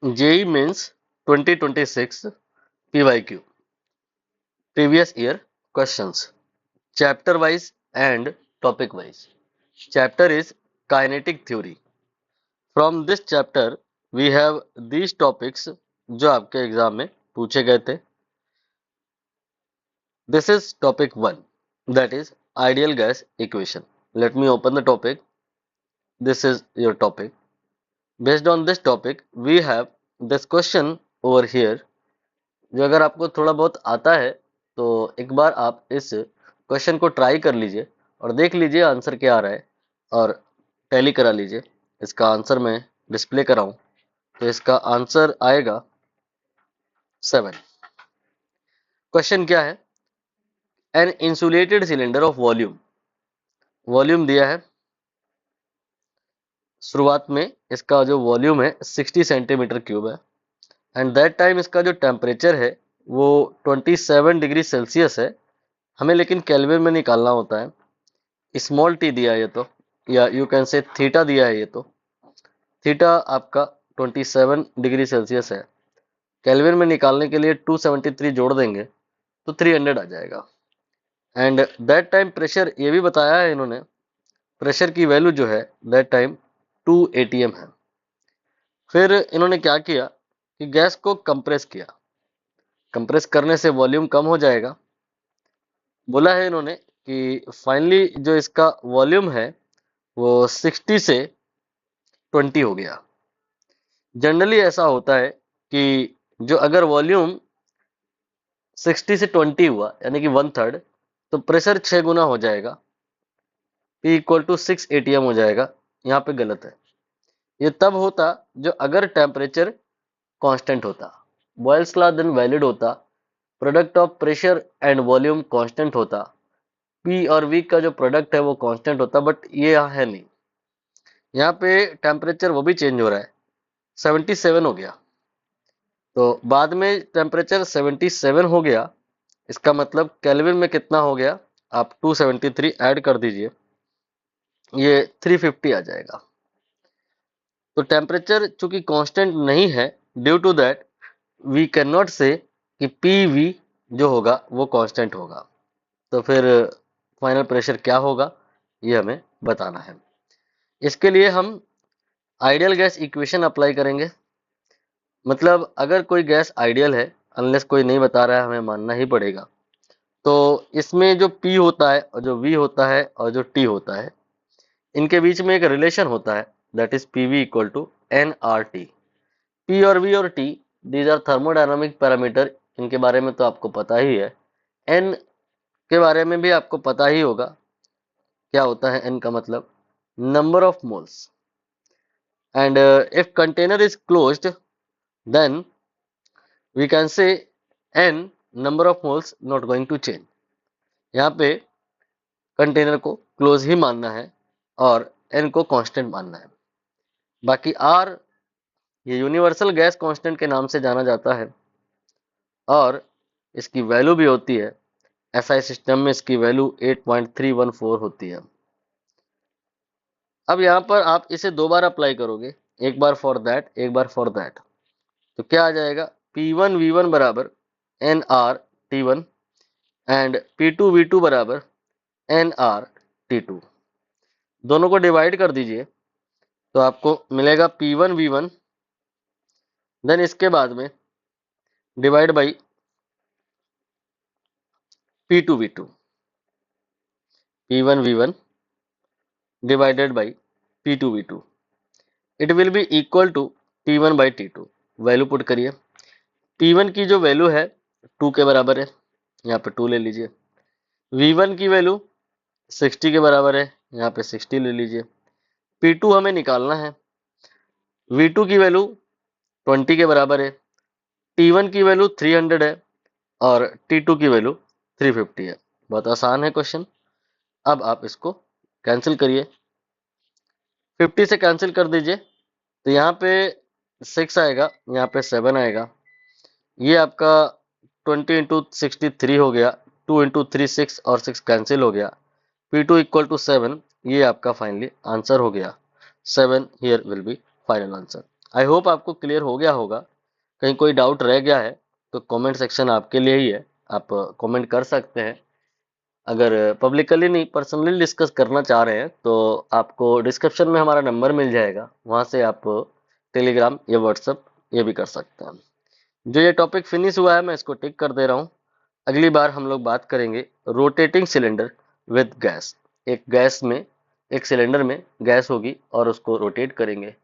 JEE Mains 2026 PYQ Previous Year Questions Chapter Wise and Topic Wise. Chapter is Kinetic Theory. From this chapter we have these topics जो आपके exam में पूछे गए थे. This is topic 1, that is ideal gas equation. Let me open the topic. This is your topic. Based on this topic we have this question over here. जो अगर आपको थोड़ा बहुत आता है तो एक बार आप इस क्वेश्चन को ट्राई कर लीजिए और देख लीजिए आंसर क्या आ रहा है और टैली करा लीजिए. इसका आंसर मैं डिस्प्ले कराऊं तो इसका आंसर आएगा 7. क्वेश्चन क्या है? An insulated cylinder of volume दिया है. शुरुआत में इसका जो वॉल्यूम है 60 सेंटीमीटर क्यूब है एंड दैट टाइम इसका जो टेम्परेचर है वो 27 डिग्री सेल्सियस है. हमें लेकिन केल्विन में निकालना होता है. स्मॉल टी दिया है ये तो, या यू कैन से थीटा दिया है ये तो. थीटा आपका 27 डिग्री सेल्सियस है. केल्विन में निकालने के लिए 273 जोड़ देंगे तो 300 आ जाएगा. एंड दैट टाइम प्रेशर ये भी बताया है इन्होंने, प्रेशर की वैल्यू जो है दैट टाइम 2 atm है. फिर इन्होंने क्या किया कि गैस को कंप्रेस किया. कंप्रेस करने से वॉल्यूम कम हो जाएगा. बोला है इन्होंने कि फाइनली जो इसका वॉल्यूम है वो 60 से 20 हो गया. जनरली ऐसा होता है कि जो अगर वॉल्यूम 60 से 20 हुआ यानी कि 1/3 तो प्रेशर 6 गुना हो जाएगा. P इक्वल टू 6 atm हो जाएगा. यहाँ पे गलत है. ये तब होता जो अगर टेम्परेचर कांस्टेंट होता, बॉयल्स लॉ देन वैलिड होता, product of pressure and volume constant होता, P और V का जो प्रोडक्ट है वो कांस्टेंट होता. बट ये यहाँ है नहीं. यहाँ पे टेम्परेचर वो भी चेंज हो रहा है, 77 हो गया. तो बाद में टेम्परेचर 77 हो गया. इसका मतलब केल्विन में कितना हो गया, आप 273 ऐड कर दीजिए, ये 350 आ जाएगा. तो टेम्परेचर चूंकि कांस्टेंट नहीं है, due to that we can not say कि PV जो होगा वो कांस्टेंट होगा. तो फिर फाइनल प्रेशर क्या होगा ये हमें बताना है. इसके लिए हम आइडियल गैस इक्वेशन अप्लाई करेंगे. मतलब अगर कोई गैस आइडियल है, अनलेस कोई नहीं बता रहा है, हमें मानना ही पड़ेगा. तो इसमें जो P होता है और जो V होता है और जो T होता है, इनके बीच में एक रिलेशन होता है, that is PV equal to nRT. P और V और T these are thermodynamic parameter. इनके बारे में तो आपको पता ही है. N के बारे में भी आपको पता ही होगा. क्या होता है N का मतलब? Number of moles. And if container is closed then we can say N number of moles not going to change. यहाँ पे कंटेनर को क्लोज ही मानना है और N को कांस्टेंट मानना है. बाकी R ये यूनिवर्सल गैस कांस्टेंट के नाम से जाना जाता है और इसकी वैल्यू भी होती है. SI सिस्टम में इसकी वैल्यू 8.314 होती है. अब यहाँ पर आप इसे दो बार अप्लाई करोगे, एक बार फॉर दैट, एक बार फॉर दैट. तो क्या आ जाएगा? P1V1 बराबर nRT1 एंड P2V2 बराबर nRT2. दोनों को डिवाइड कर दीजिए तो आपको मिलेगा P1V1, देन इसके बाद में divide by P2V2. P1V1 divided by P2V2. It will be equal to T1 by T2. Value put करिए. P1 की जो वैल्यू है 2 के बराबर है, यहाँ पे 2 ले लीजिए. V1 की वैल्यू 60 के बराबर है, यहाँ पे 60 ले लीजिए. P2 हमें निकालना है. V2 की वैल्यू 20 के बराबर है. T1 की वैल्यू 300 है और T2 की वैल्यू 350 है. बहुत आसान है क्वेश्चन. अब आप इसको कैंसिल करिए. 50 से कैंसिल कर दीजिए तो यहाँ पे 6 आएगा, यहाँ पे 7 आएगा. ये आपका 20 इंटू 63 हो गया. 2 इंटू 3 6 और 6 कैंसिल हो गया. P2 equal to 7. ये आपका फाइनली आंसर हो गया. 7 here will be final answer. I hope आपको क्लियर हो गया होगा। कहीं कोई डाउट रह गया है तो कमेंट सेक्शन आपके लिए ही है, आप कमेंट कर सकते हैं। अगर पब्लिकली नहीं पर्सनली डिस्कस करना चाह रहे हैं तो आपको डिस्क्रिप्शन में हमारा नंबर मिल जाएगा, वहां से आप टेलीग्राम या व्हाट्सएप ये भी कर सकते हैं। जो ये टॉपिक फिनिश हुआ है मैं इसको टिक कर दे रहा हूँ। अगली बार हम लोग बात करेंगे रोटेटिंग सिलेंडर विद गैस। एक गैस में, एक सिलेंडर में गैस होगी और उसको रोटेट करेंगे,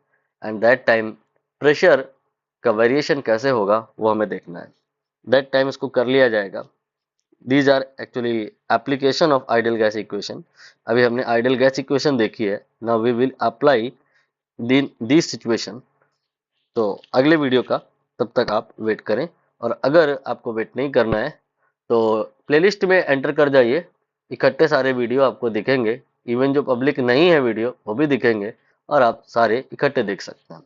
एंड दैट टाइम प्रेशर का वेरिएशन कैसे होगा वो हमें देखना है। दैट टाइम इसको कर लिया जाएगा। These are actually application of ideal gas equation. अभी हमने आइडियल गैस इक्वेशन देखी है, now we will apply this situation. तो अगले वीडियो का तब तक आप वेट करें, और अगर आपको वेट नहीं करना है तो प्लेलिस्ट में एंटर कर जाइए, इकट्ठे सारे वीडियो आपको दिखेंगे, इवन जो पब्लिक नहीं है वीडियो वो भी दिखेंगे और आप सारे इकट्ठे देख सकते हैं।